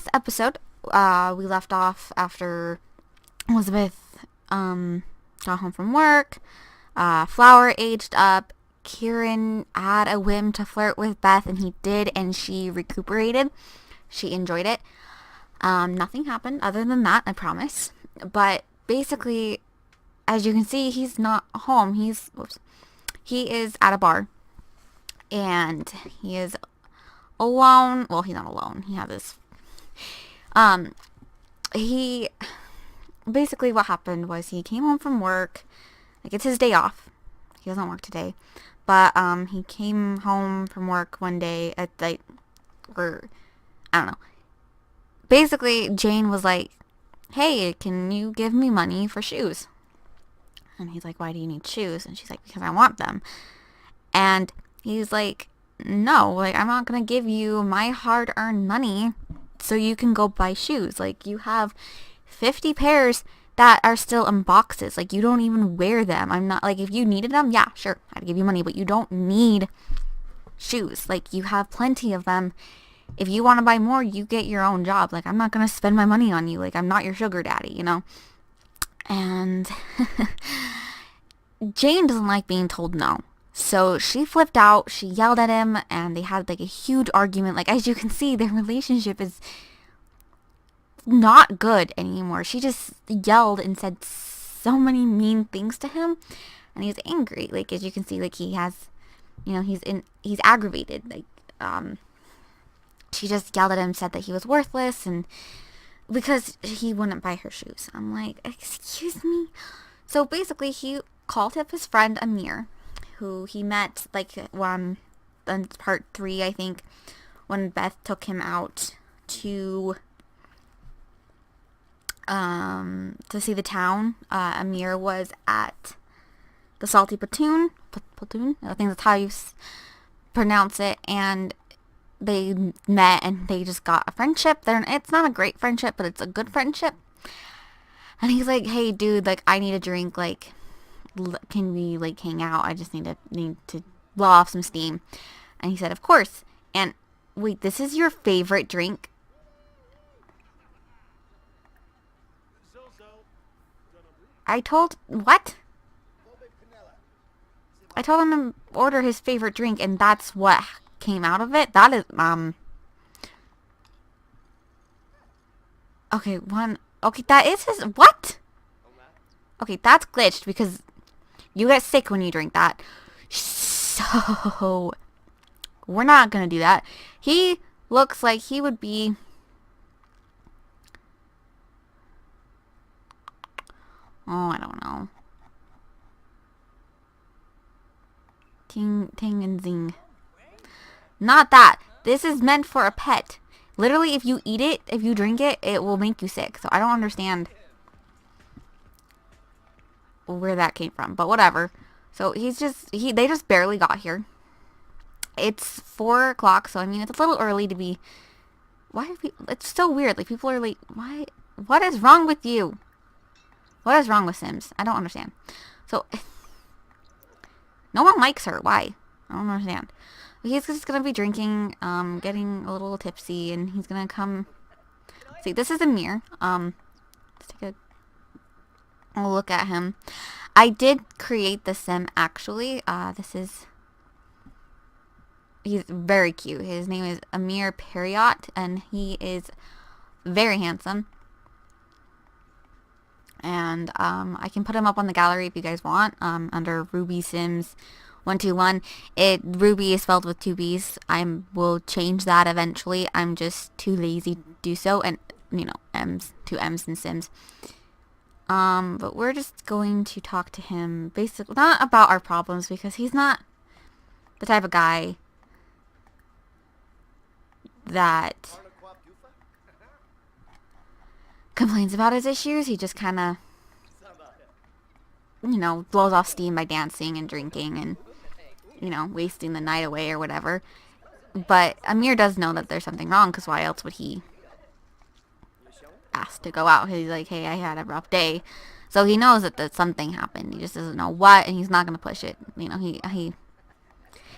last episode, we left off after Elizabeth got home from work. Flower aged up. Kieran had a whim to flirt with Beth, and he did, and she recuperated. She enjoyed it. Nothing happened other than that, I promise. But basically, as you can see, he's not home. He is at a bar, and he is alone. Well, he's not alone. He has this. He basically what happened was he came home from work. Like, it's his day off. He doesn't work today, but he came home from work one day at like, or I don't know. Basically, Jane was like, "Hey, can you give me money for shoes?" And he's like, "Why do you need shoes?" And she's like, "Because I want them." And he's like, "No, like, I'm not gonna give you my hard-earned money so you can go buy shoes. Like, you have 50 pairs that are still in boxes. Like, you don't even wear them. I'm not, like, if you needed them, yeah, sure, I'd give you money, but you don't need shoes. Like, you have plenty of them. If you want to buy more, you get your own job. Like, I'm not gonna spend my money on you. Like, I'm not your sugar daddy, you know?" And Jane doesn't like being told no. So she flipped out, she yelled at him, and they had like a huge argument. Like, as you can see, their relationship is not good anymore. She just yelled and said so many mean things to him, and he's angry. Like, as you can see, like, he has, he's aggravated. Like, she just yelled at him, said that he was worthless, and because he wouldn't buy her shoes. I'm like, excuse me? So basically, he called up his friend Amir, who he met like in part 3, I think, when Beth took him out to see the town. Amir was at the Salty Platoon. Platoon? I think that's how you pronounce it. And they met and they just got a friendship. It's not a great friendship, but it's a good friendship. And he's like, "Hey, dude, like, I need a drink. Like, can we, like, hang out? I just need to blow off some steam." And he said, "Of course." And wait, this is your favorite drink? What? I told him to order his favorite drink, and that's what came out of it. That is, okay, that is his, what? Okay, that's glitched because you get sick when you drink that. So, we're not gonna do that. He looks like he would be, oh, I don't know. Ting, ting, and zing. Not that. This is meant for a pet. Literally, if you eat it, if you drink it, it will make you sick. So I don't understand where that came from, but whatever. So they just barely got here. It's 4 o'clock, so I mean, it's a little early to be, it's so weird. Like, people are like, what is wrong with you? What is wrong with Sims? I don't understand. So, no one likes her. Why? I don't understand. He's just gonna be drinking, getting a little tipsy, and he's gonna come. See, this is Amir. Let's take a look at him. I did create the sim, actually. He's very cute. His name is Amir Periot, and he is very handsome. And I can put him up on the gallery if you guys want, under Ruby Sims 121. Ruby is spelled with 2 B's. I will change that eventually. I'm just too lazy to do so, and two M's in Sims. But we're just going to talk to him, basically not about our problems, because he's not the type of guy that complains about his issues. He just kind of, blows off steam by dancing and drinking and, wasting the night away or whatever. But Amir does know that there's something wrong, because why else would he ask to go out? He's like, "Hey, I had a rough day." So he knows that something happened. He just doesn't know what, and he's not going to push it.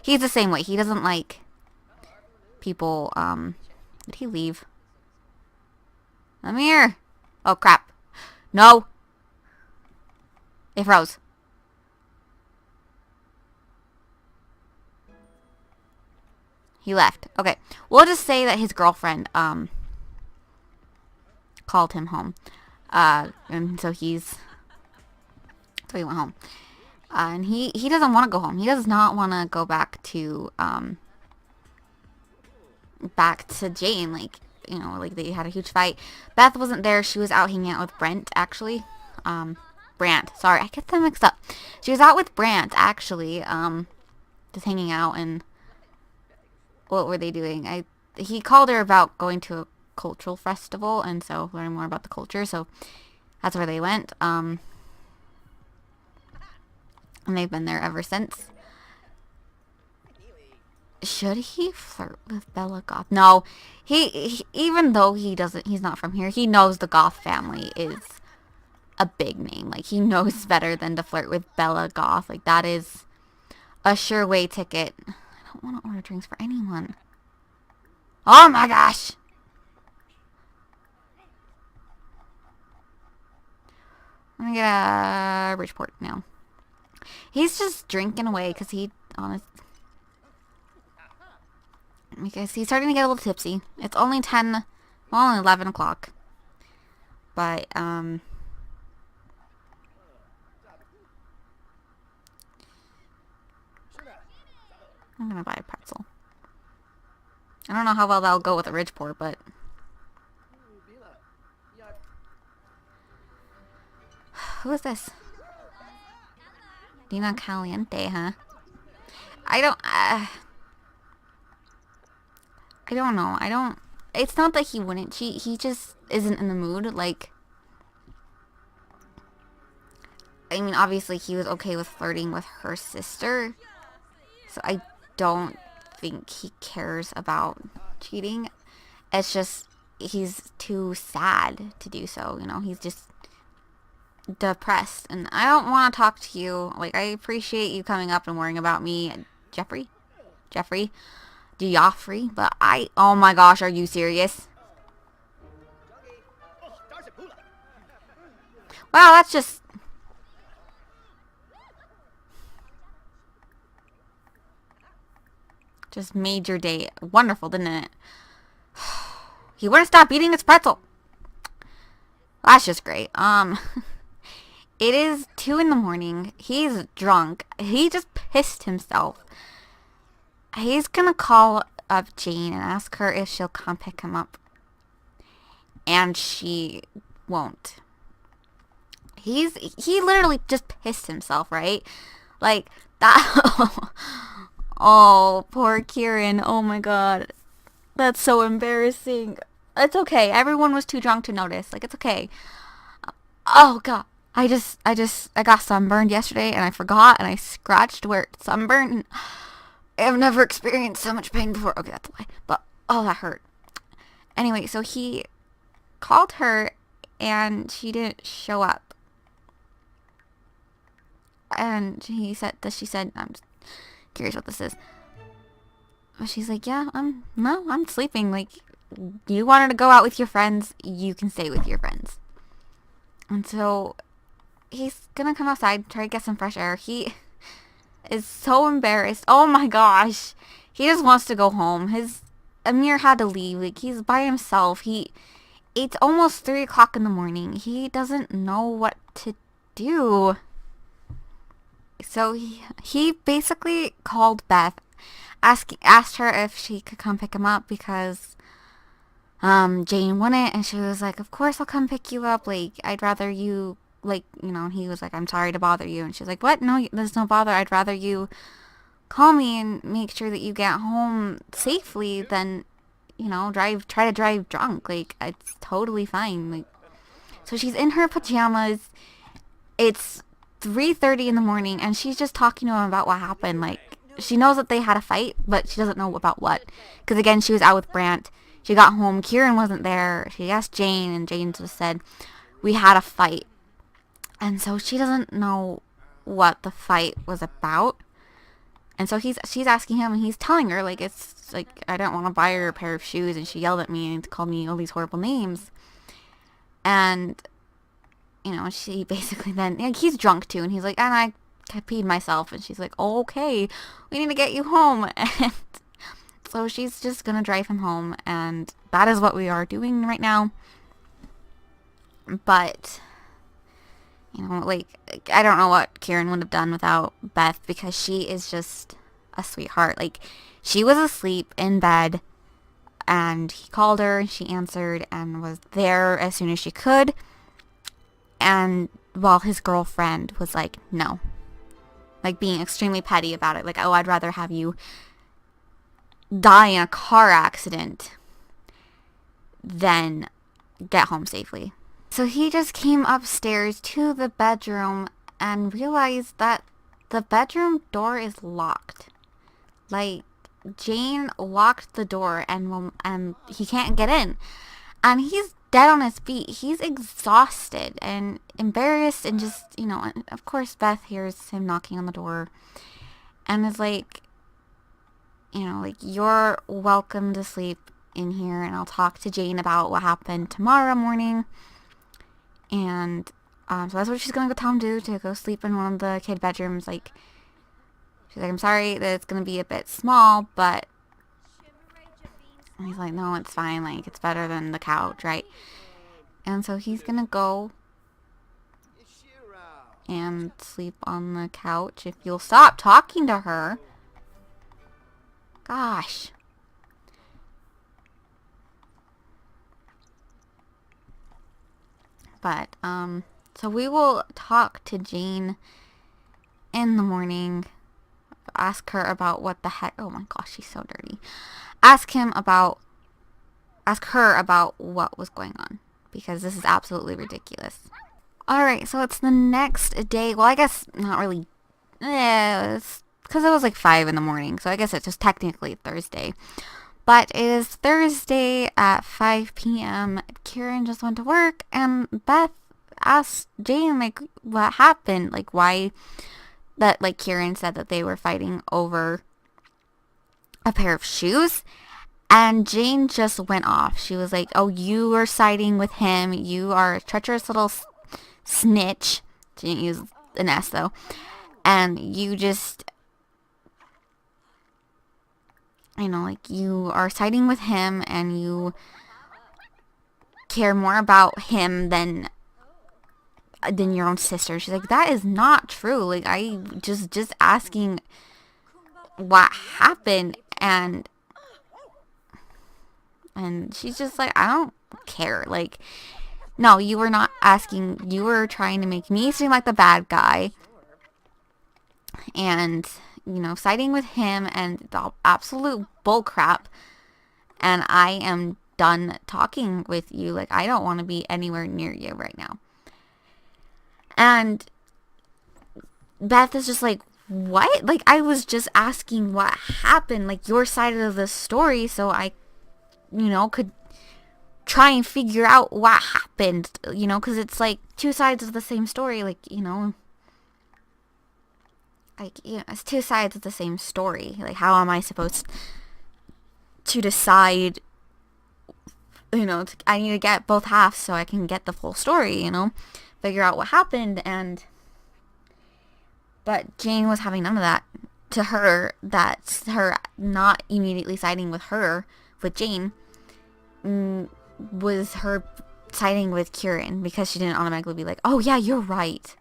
He's the same way. He doesn't like people, did he leave? Amir! Oh, crap. No! It froze. He left. Okay. We'll just say that his girlfriend, called him home. And so he went home. And he doesn't want to go home. He does not want to go back to Jane. Like, you know, like they had a huge fight. Beth wasn't there. She was out hanging out with Brent, actually. Brant. Sorry, I get them mixed up. She was out with Brant, actually. Just hanging out. And what were they doing? He called her about going to a cultural festival, and so learning more about the culture. So that's where they went. And they've been there ever since. Should he flirt with Bella Goth? No. He even though he's not from here, he knows the Goth family is a big name. Like, he knows better than to flirt with Bella Goth. Like, that is a sure way ticket. I don't want to order drinks for anyone. Oh my gosh! I'm gonna get a Bridgeport now. He's just drinking away because because he's starting to get a little tipsy. It's only 11 o'clock. But, I'm gonna buy a pretzel. I don't know how well that'll go with a Ridgeport, but... Who is this? Dina Caliente, huh? I don't know. It's not that he wouldn't cheat. He just isn't in the mood. Like, I mean, obviously he was okay with flirting with her sister. So I don't think he cares about cheating. It's just, he's too sad to do so. You know, he's just depressed. And I don't want to talk to you. Like, I appreciate you coming up and worrying about me. Jeffrey? Geoffrey? But oh my gosh, are you serious? Wow, that's just... Just made your day wonderful, didn't it? He wouldn't stop eating his pretzel. That's just great. It is 2 in the morning. He's drunk. He just pissed himself. He's gonna call up Jane and ask her if she'll come pick him up. And she won't. He literally just pissed himself, right? Like, that... Oh, poor Kieran. Oh my god. That's so embarrassing. It's okay. Everyone was too drunk to notice. Like, it's okay. Oh god. I got sunburned yesterday and I forgot and I scratched where it's sunburned. I've never experienced so much pain before. Okay, that's why. But, oh, that hurt. Anyway, so he called her and she didn't show up. And she said, I'm just curious what this is. But she's like, yeah, I'm sleeping. Like, you wanted to go out with your friends, you can stay with your friends. And so he's gonna come outside, try to get some fresh air. He is so embarrassed. Oh my gosh. He just wants to go home. Amir had to leave. Like, he's by himself. It's almost 3 o'clock in the morning. He doesn't know what to do. So he basically called Beth, asked her if she could come pick him up because Jane wouldn't, and she was like, of course I'll come pick you up. Like, I'd rather you, like, you know, he was like, I'm sorry to bother you. And she's like, what? No, there's no bother. I'd rather you call me and make sure that you get home safely than, you know, try to drive drunk. Like, it's totally fine. Like, so she's in her pajamas. It's 3:30 in the morning, and she's just talking to him about what happened. Like, she knows that they had a fight, but she doesn't know about what. Because, again, she was out with Brant. She got home. Kieran wasn't there. She asked Jane, and Jane just said, we had a fight. And so she doesn't know what the fight was about. And so she's asking him, and he's telling her, like, it's like, I didn't want to buy her a pair of shoes, and she yelled at me and called me all these horrible names. And, she basically then, he's drunk too, and he's like, and I peed myself, and she's like, oh, okay, we need to get you home. And so she's just gonna drive him home, and that is what we are doing right now. But, I don't know what Kieran would have done without Beth, because she is just a sweetheart. Like, she was asleep in bed, and he called her, and she answered, and was there as soon as she could. And while his girlfriend was like, no. Like, being extremely petty about it. Like, oh, I'd rather have you die in a car accident than get home safely. So he just came upstairs to the bedroom and realized that the bedroom door is locked. Like, Jane locked the door, and he can't get in. And he's dead on his feet. He's exhausted and embarrassed, and just, and of course Beth hears him knocking on the door and is like, you're welcome to sleep in here, and I'll talk to Jane about what happened tomorrow morning. And so that's what she's gonna go tell him to go sleep in one of the kid bedrooms. Like, she's like, I'm sorry that it's gonna be a bit small, but, and he's like, no, it's fine, like, it's better than the couch, right? And so he's gonna go and sleep on the couch. If you'll stop talking to her. Gosh. But, so we will talk to Jane in the morning. Ask her about what the heck. Oh my gosh, she's so dirty. Ask her about what was going on, because this is absolutely ridiculous. Alright, so it's the next day. Well, I guess not really. It's because it was like 5 in the morning, so I guess it's just technically Thursday. But it is Thursday at 5 p.m. Kieran just went to work, and Beth asked Jane, like, what happened? Like, why that, like, Kieran said that they were fighting over a pair of shoes. And Jane just went off. She was like, oh, you are siding with him. You are a treacherous little snitch. She didn't use an S, though. And you just, like, you are siding with him, and you care more about him than your own sister. She's like, that is not true. Like, I just asking what happened, and she's just like, I don't care. Like, no, you were not asking. You were trying to make me seem like the bad guy, and siding with him, and the absolute bullcrap. And I am done talking with you. Like, I don't want to be anywhere near you right now. And Beth is just like, what? Like, I was just asking what happened, like, your side of the story, so I, could try and figure out what happened, because it's like two sides of the same story, it's two sides of the same story. Like, how am I supposed to decide, I need to get both halves so I can get the full story, figure out what happened. But Jane was having none of that. To her, that's her not immediately siding with Jane, was her siding with Kieran, because she didn't automatically be like, oh yeah, you're right.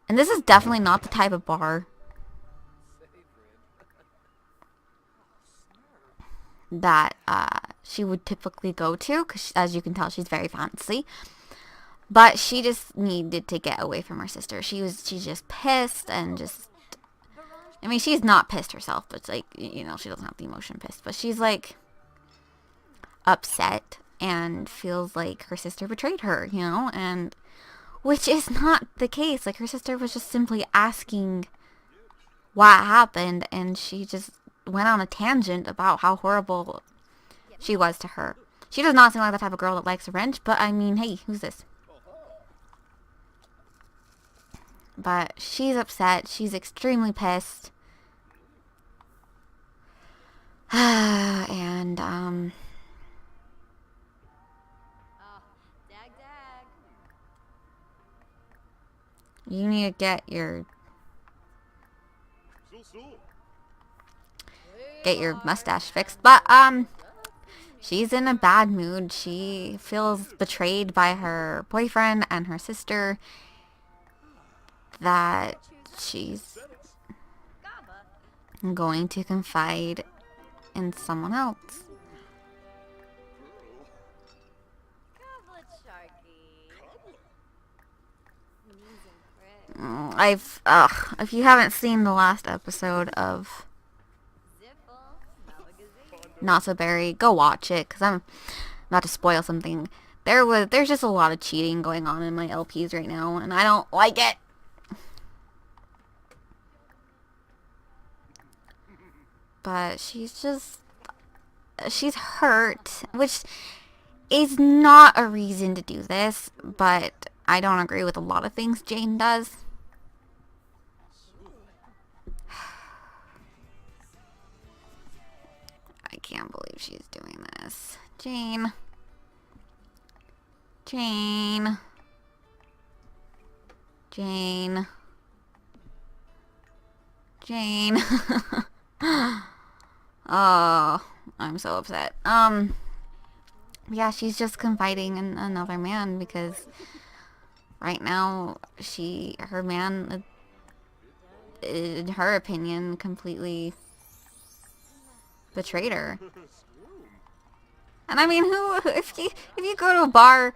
And this is definitely not the type of bar that she would typically go to, because as you can tell, she's very fancy. But she just needed to get away from her sister. She's just pissed, and just, I mean, she's not pissed herself, but it's like, she doesn't have the emotion pissed, but she's like upset and feels like her sister betrayed her, and which is not the case. Like, her sister was just simply asking what happened, and she just went on a tangent about how horrible she was to her. She does not seem like the type of girl that likes revenge, but I mean, hey, who's this? But she's upset. She's extremely pissed. And, You need to get your mustache fixed. But, she's in a bad mood. She feels betrayed by her boyfriend and her sister. That she's going to confide in someone else. If you haven't seen the last episode of Not So Berry, go watch it, because I'm not to spoil something. There's just a lot of cheating going on in my LPs right now, and I don't like it. But she's hurt, which is not a reason to do this, but I don't agree with a lot of things Jane does. I can't believe she's doing this. Jane. Jane. Jane. Jane. Oh, I'm so upset. Yeah, she's just confiding in another man because right now her man, in her opinion, completely betrayed her. And I mean, if you go to a bar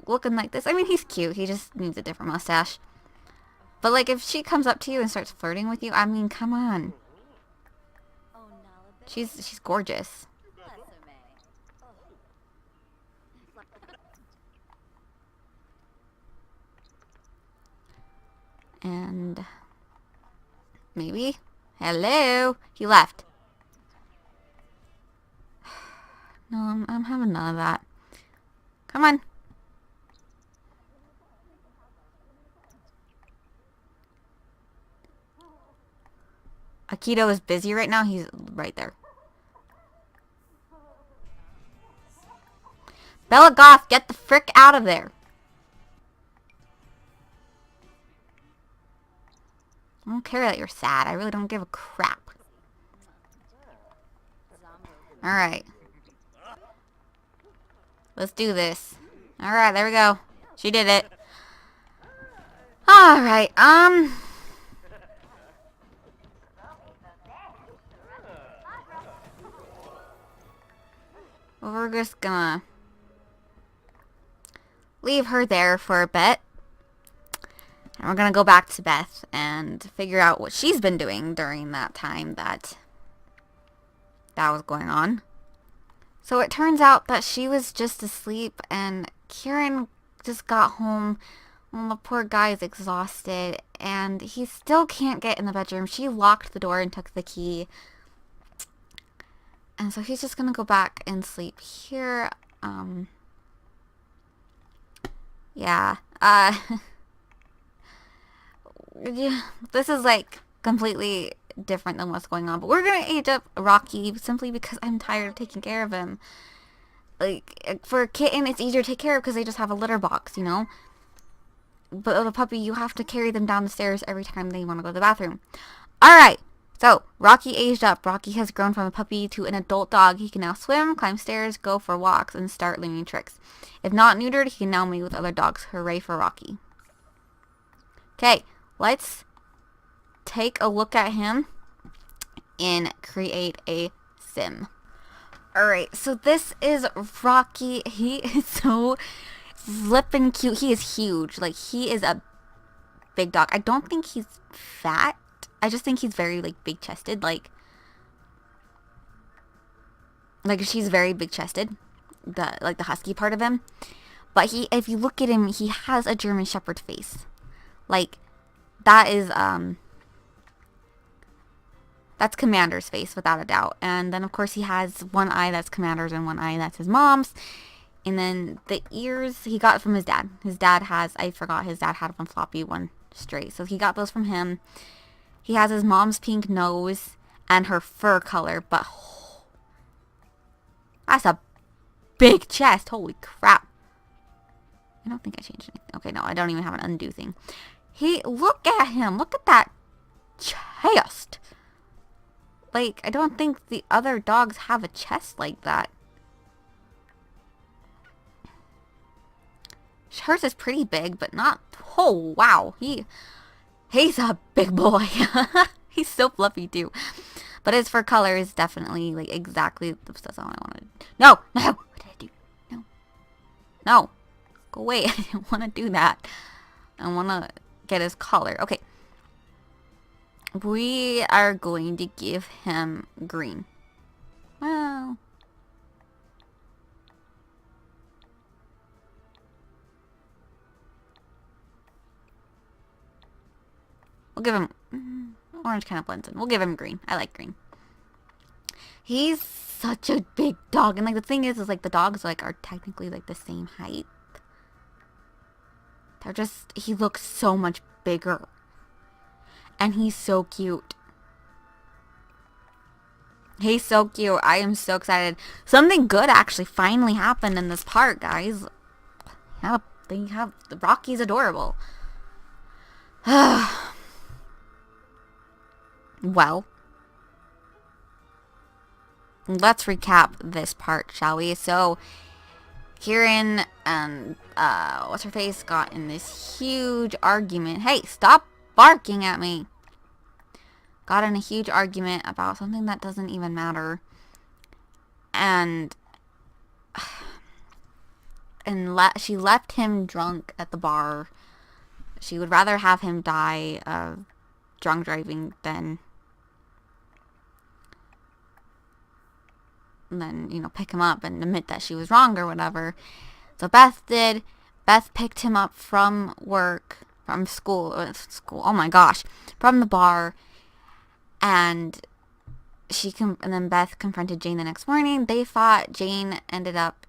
looking like this, I mean, he's cute. He just needs a different mustache. But like, if she comes up to you and starts flirting with you, I mean, come on. She's gorgeous. And maybe, hello, he left. No, I'm having none of that. Come on. Akito is busy right now. He's right there. Bella Goth, get the frick out of there. I don't care that you're sad. I really don't give a crap. Alright. Let's do this. Alright, there we go. She did it. Alright, we're just gonna leave her there for a bit. And we're gonna go back to Beth and figure out what she's been doing during that time that was going on. So it turns out that she was just asleep and Kieran just got home. Well, the poor guy is exhausted and he still can't get in the bedroom. She locked the door and took the key. And so he's just gonna go back and sleep here. Yeah. This is like completely different than what's going on. But we're gonna age up Rocky simply because I'm tired of taking care of him. Like, for a kitten, it's easier to take care of because they just have a litter box, you know? But with a puppy, you have to carry them down the stairs every time they want to go to the bathroom. Alright. So, Rocky aged up. Rocky has grown from a puppy to an adult dog. He can now swim, climb stairs, go for walks, and start learning tricks. If not neutered, he can now mate with other dogs. Hooray for Rocky. Okay, let's take a look at him and create a sim. Alright, so this is Rocky. He is so flippin' cute. He is huge. Like, he is a big dog. I don't think he's fat. I just think he's very, like, big-chested. Like, she's very big-chested. The husky part of him. But if you look at him, he has a German Shepherd face. Like, that is, that's Commander's face, without a doubt. And then, of course, he has one eye that's Commander's and one eye that's his mom's. And then the ears he got from his dad. His dad has, I forgot, his dad had one floppy, one straight. So he got those from him. He has his mom's pink nose and her fur color, but oh, that's a big chest. Holy crap. I don't think I changed anything. Okay, no, I don't even have an undo thing. Look at him. Look at that chest. Like, I don't think the other dogs have a chest like that. Hers is pretty big, but not... Oh, wow. He's a big boy. He's so fluffy, too. But his fur color is definitely, like, exactly... That's not what I wanted. No! No! What did I do? No. No. Go away. I didn't want to do that. I want to get his collar. Okay. We are going to give him green. Well... We'll give him... Orange kind of blends in. We'll give him green. I like green. He's such a big dog. And, like, the thing is like, the dogs, like, are technically, like, the same height. They're just... He looks so much bigger. And he's so cute. He's so cute. I am so excited. Something good actually finally happened in this park, guys. Rocky's adorable. Well, let's recap this part, shall we? So, Kieran and, what's-her-face got in this huge argument. Hey, stop barking at me. Got in a huge argument about something that doesn't even matter. And she left him drunk at the bar. She would rather have him die of drunk driving than you know, pick him up and admit that she was wrong or whatever. So Beth did. Beth picked him up from work, from school, oh my gosh, from the bar, and then Beth confronted Jane the next morning. They fought. Jane ended up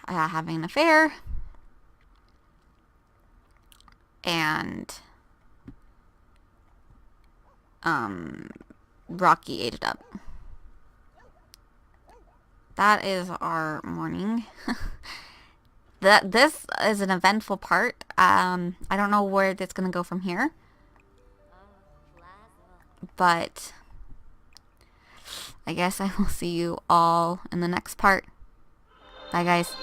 having an affair, and Rocky ate it up. That is our morning. This is an eventful part. I don't know where it's gonna go from here, but I guess I will see you all in the next part. Bye, guys.